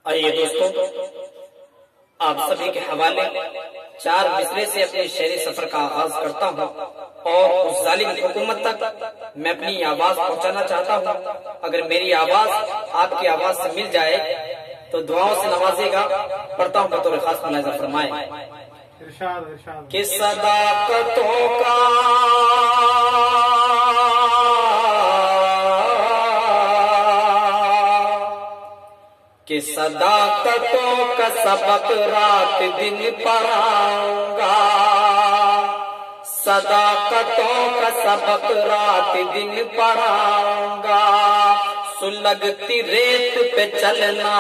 آئیے دوستوں، آپ سبھی کے حوالے 4 مصرے سے اپنے شعری سفر کا آغاز کرتا ہوں اور اس ظالم حکومت تک میں اپنی آواز پہنچانا چاہتا ہوں۔ اگر میری آواز آپ کی آواز سے مل جائے تو دعاؤں سے نوازے گا۔ پڑھتا ہوں بطور خاص ملاحظہ فرمائے کہ صداقتوں کا صداقتوں کا سبق رات دن پڑھاؤں گا، صداقتوں کا سبق رات دن پڑھاؤں گا، سلگتی ریت پہ چلنا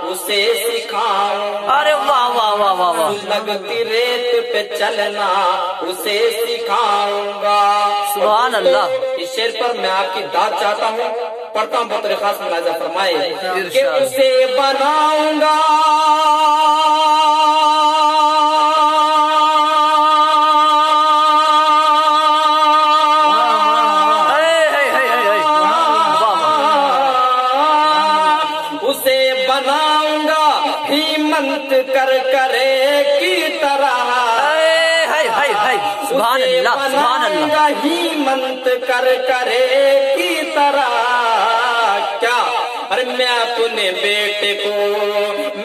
اسے سکھاؤں گا۔ ارے واہ واہ واہ واہ واہ، سلگتی ریت پہ چلنا اسے سکھاؤں گا۔ سبحان اللہ۔ اس شعر پر میں آپ کی داد چاہتا ہوں، پڑھتا ہوں بطور خاص ملاحظہ فرمائے کہ اسے بناؤں گا ہیمنت کر کرے کی طرح، سبحان اللہ سبحان اللہ، ہیمنت کر کرے کی طرح۔ کیا ارے میں اپنے بیٹے کو،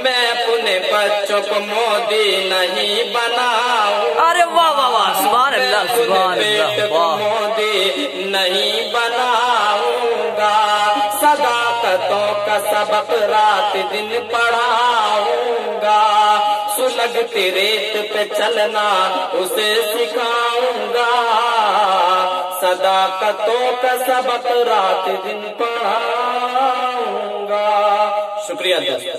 میں اپنے بچوں کو مودی نہیں بناؤں، ارے واہ واہ واہ، سبحان اللہ سبحان بیٹے اللہ، کو مودی نہیں بناؤں گا، صداقتوں کا سبق رات دن پڑھاؤں گا، سلگتی ریت پہ چلنا اسے سکھاؤں گا، صداقتوں کا سبق رات دن پڑھاؤں گا۔ شکریہ دوستو۔